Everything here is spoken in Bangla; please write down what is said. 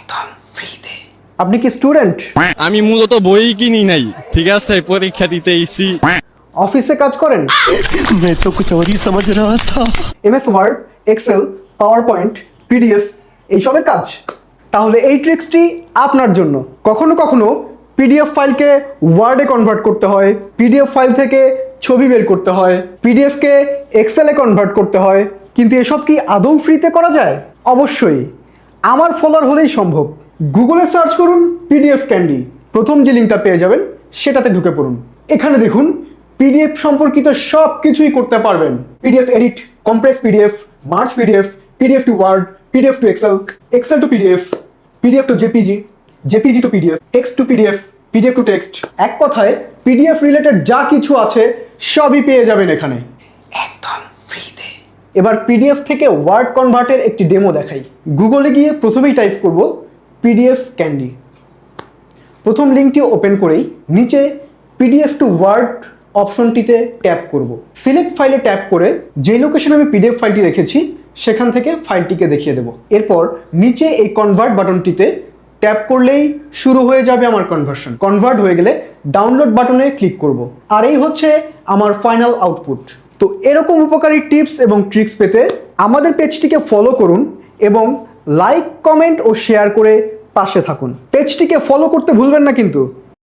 একদম ফ্রিতে। আপনি কি স্টুডেন্ট? আমি মূলত বই কিনি নাই, ঠিক আছে, পরীক্ষা দিতে এসেছি। অফিসে কাজ করেন? मैं तो कुछ और ही समझ रहा था। MS Word, Excel, PowerPoint, PDF এইসবের কাজ? তাহলে এই ট্রিক্সটি আপনার জন্য। কখনো কখনো পিডিএফ ফাইলকে ওয়ার্ডে কনভার্ট করতে হয়, পিডিএফ ফাইল থেকে ছবি বের করতে হয়, পিডিএফকে এক্সেলে কনভার্ট করতে হয়, কিন্তু এসব কি আদৌ ফ্রিতে করা যায়? অবশ্যই। আমার ফলোয়ার হলেই সম্ভব। গুগলে সার্চ করুন পিডিএফ ক্যান্ডি, প্রথম যে লিঙ্কটা পেয়ে যাবেন সেটাতে ঢুকে পড়ুন। এখানে দেখুন পিডিএফ সম্পর্কিত সব কিছুই করতে পারবেন। PDF edit, compress PDF, merge PDF, PDF to Word, PDF to Excel, Excel to PDF, PDF to JPG, JPG to PDF, text to PDF, PDF to text. এক কথায় পিডিএফ রিলেটেড যা কিছু আছে সবই পেয়ে যাবেন এখানে একদম ফ্রিতে। এবার পিডিএফ থেকে ওয়ার্ড কনভার্টের একটি ডেমো দেখাই। গুগলে গিয়ে প্রথমেই টাইপ করব পিডিএফ ক্যান্ডি। প্রথম লিঙ্কটি ওপেন করেই নিচে পিডিএফ টু ওয়ার্ড অপশনটিতে ট্যাপ করব। সিলেক্ট ফাইলে ট্যাপ করে যে লোকেশনে আমি পিডিএফ ফাইলটি রেখেছি সেখান থেকে ফাইলটিকে দেখিয়ে দেব। এরপর নিচে এই কনভার্ট বাটনটিতে ট্যাপ করলেই শুরু হয়ে যাবে আমার কনভার্সন। কনভার্ট হয়ে গেলে ডাউনলোড বাটনে ক্লিক করব। আর এই হচ্ছে আমার ফাইনাল আউটপুট। তো এরকম উপকারী টিপস এবং ট্রিক্স পেতে আমাদের পেজটিকে ফলো করুন এবং লাইক, কমেন্ট ও শেয়ার করে পাশে থাকুন। পেজটিকে ফলো করতে ভুলবেন না কিন্তু।